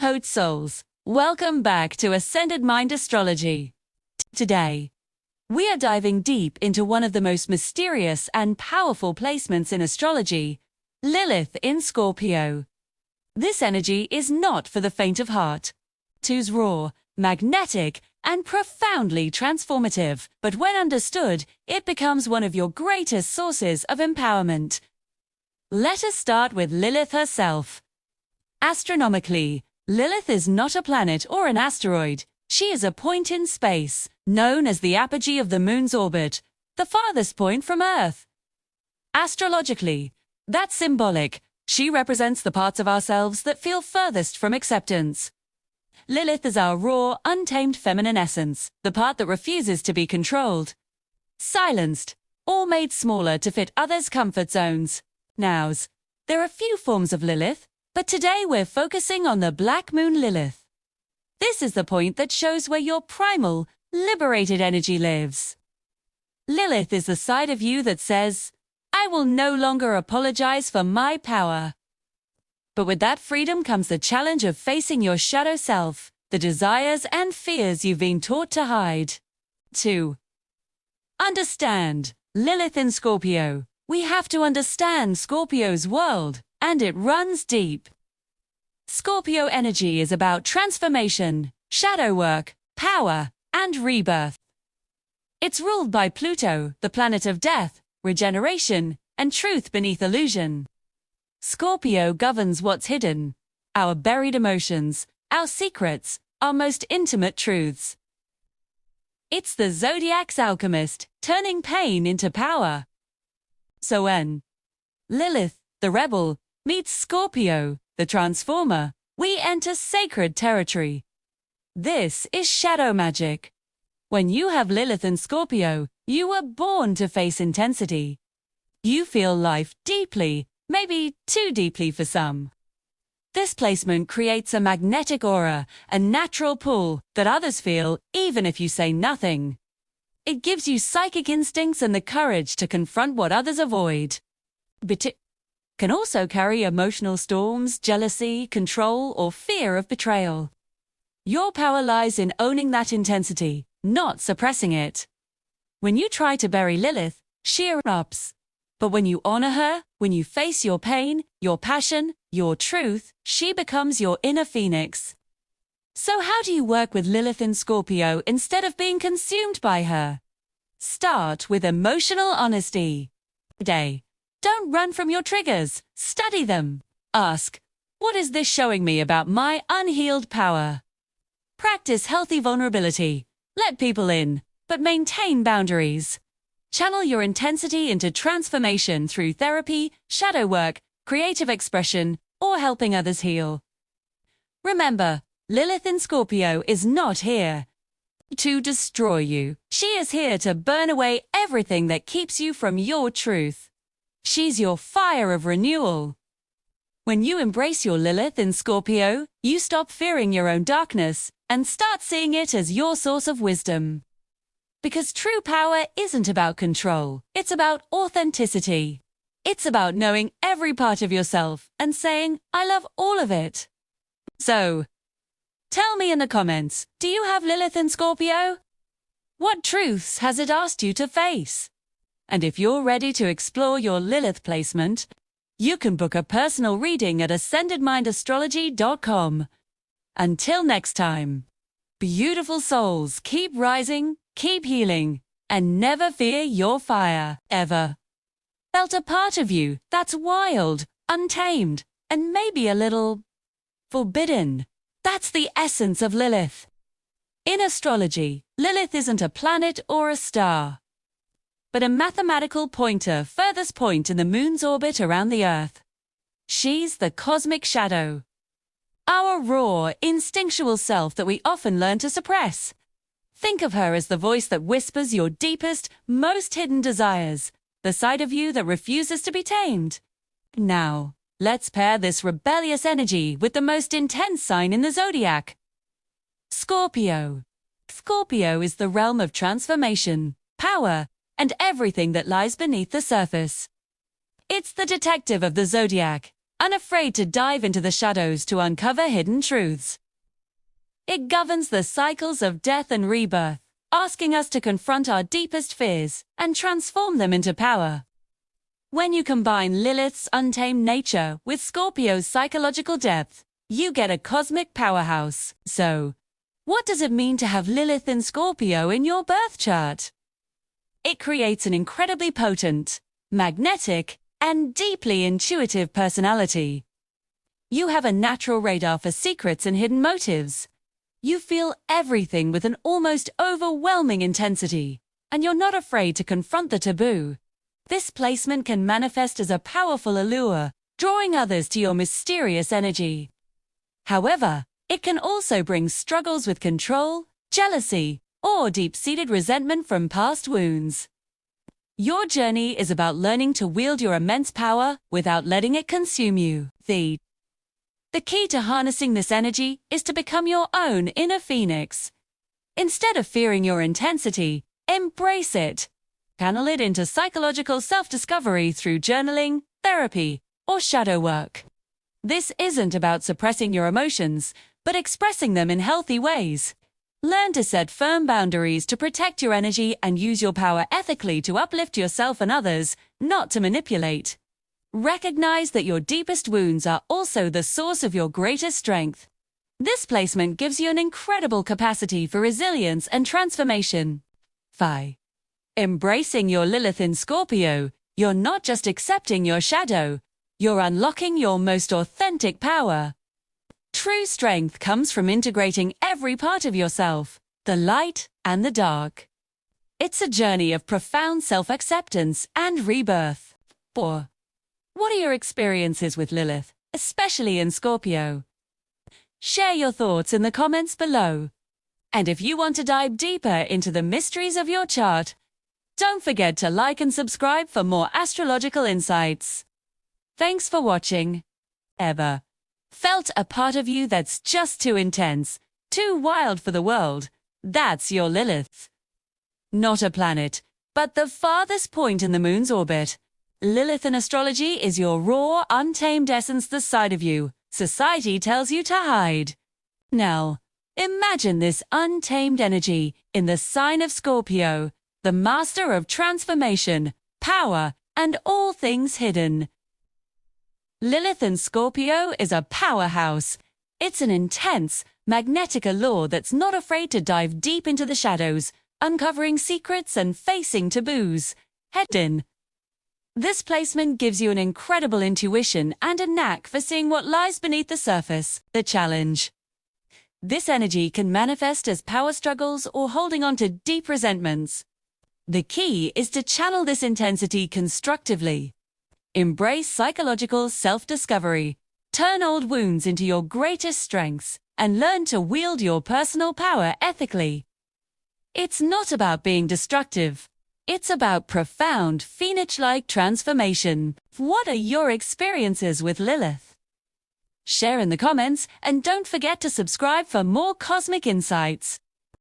Hote souls, welcome back to Ascended Mind Astrology. Today, we are diving deep into one of the most mysterious and powerful placements in astrology, Lilith in Scorpio. This energy is not for the faint of heart. It's raw, magnetic, and profoundly transformative, but when understood, it becomes one of your greatest sources of empowerment. Let us start with Lilith herself. Astronomically, Lilith is not a planet or an asteroid. She is a point in space, known as the apogee of the Moon's orbit, the farthest point from Earth. Astrologically, that's symbolic. She represents the parts of ourselves that feel furthest from acceptance. Lilith is our raw, untamed feminine essence, the part that refuses to be controlled, silenced, or made smaller to fit others' comfort zones. Nows, there are few forms of Lilith, but today we're focusing on the Black Moon Lilith. This is the point that shows where your primal, liberated energy lives. Lilith is the side of you that says, I will no longer apologize for my power. But with that freedom comes the challenge of facing your shadow self, the desires and fears you've been taught to hide. 2. Understand Lilith in Scorpio. We have to understand Scorpio's world, and it runs deep. Scorpio energy is about transformation, shadow work, power, and rebirth. It's ruled by Pluto, the planet of death, regeneration, and truth beneath illusion. Scorpio governs what's hidden, our buried emotions, our secrets, our most intimate truths. It's the zodiac's alchemist, turning pain into power. So when Lilith, the rebel, meets Scorpio, the transformer, we enter sacred territory. This is shadow magic. When you have Lilith in Scorpio, you were born to face intensity. You feel life deeply, maybe too deeply for some. This placement creates a magnetic aura, a natural pull that others feel even if you say nothing. It gives you psychic instincts and the courage to confront what others avoid. But it can also carry emotional storms, jealousy, control, or fear of betrayal. Your power lies in owning that intensity, not suppressing it. When you try to bury Lilith, she erupts. But when you honor her, when you face your pain, your passion, your truth, she becomes your inner phoenix. So how do you work with Lilith in Scorpio instead of being consumed by her? Start with emotional honesty. Today, don't run from your triggers. Study them. Ask, what is this showing me about my unhealed power? Practice healthy vulnerability. Let people in, but maintain boundaries. Channel your intensity into transformation through therapy, shadow work, creative expression, or helping others heal. Remember, Lilith in Scorpio is not here to destroy you. She is here to burn away everything that keeps you from your truth. She's your fire of renewal. When you embrace your Lilith in Scorpio, you stop fearing your own darkness and start seeing it as your source of wisdom. Because true power isn't about control, it's about authenticity. It's about knowing every part of yourself and saying, I love all of it. So, tell me in the comments, do you have Lilith in Scorpio? What truths has it asked you to face? And if you're ready to explore your Lilith placement, you can book a personal reading at ascendedmindastrology.com. Until next time, beautiful souls, keep rising, keep healing, and never fear your fire, ever. Felt a part of you that's wild, untamed, and maybe a little forbidden. That's the essence of Lilith. In astrology, Lilith isn't a planet or a star, but a mathematical pointer furthest point in the Moon's orbit around the Earth. She's the cosmic shadow, our raw, instinctual self that we often learn to suppress. Think of her as the voice that whispers your deepest, most hidden desires, the side of you that refuses to be tamed. Now, let's pair this rebellious energy with the most intense sign in the zodiac, Scorpio. Scorpio is the realm of transformation, power, and everything that lies beneath the surface. It's the detective of the zodiac, unafraid to dive into the shadows to uncover hidden truths. It governs the cycles of death and rebirth, asking us to confront our deepest fears and transform them into power. When you combine Lilith's untamed nature with Scorpio's psychological depth, you get a cosmic powerhouse. So, what does it mean to have Lilith in Scorpio in your birth chart? It creates an incredibly potent, magnetic, and deeply intuitive personality. You have a natural radar for secrets and hidden motives. You feel everything with an almost overwhelming intensity, and you're not afraid to confront the taboo. This placement can manifest as a powerful allure, drawing others to your mysterious energy. However, it can also bring struggles with control, jealousy, or deep-seated resentment from past wounds. Your journey is about learning to wield your immense power without letting it consume you. The key to harnessing this energy is to become your own inner phoenix. Instead of fearing your intensity, embrace it. Channel it into psychological self-discovery through journaling, therapy, or shadow work. This isn't about suppressing your emotions, but expressing them in healthy ways. Learn to set firm boundaries to protect your energy and use your power ethically to uplift yourself and others, not to manipulate. Recognize that your deepest wounds are also the source of your greatest strength. This placement gives you an incredible capacity for resilience and transformation. 5. Embracing your Lilith in Scorpio, you're not just accepting your shadow, you're unlocking your most authentic power. True strength comes from integrating every part of yourself, the light and the dark. It's a journey of profound self-acceptance and rebirth. 4. What are your experiences with Lilith, especially in Scorpio? Share your thoughts in the comments below. And if you want to dive deeper into the mysteries of your chart, don't forget to like and subscribe for more astrological insights. Thanks for watching. Ever felt a part of you that's just too intense, too wild for the world? That's your Lilith. Not a planet, but the farthest point in the moon's orbit. Lilith in astrology is your raw, untamed essence, the side of you society tells you to hide. Now, imagine this untamed energy in the sign of Scorpio, the master of transformation, power, and all things hidden. Lilith in Scorpio is a powerhouse. It's an intense, magnetic allure that's not afraid to dive deep into the shadows, uncovering secrets and facing taboos. Head in. This placement gives you an incredible intuition and a knack for seeing what lies beneath the surface, the challenge. This energy can manifest as power struggles or holding on to deep resentments. The key is to channel this intensity constructively. Embrace psychological self-discovery, turn old wounds into your greatest strengths, and learn to wield your personal power ethically. It's not about being destructive. It's about profound, phoenix-like transformation. What are your experiences with Lilith? Share in the comments, and don't forget to subscribe for more cosmic insights.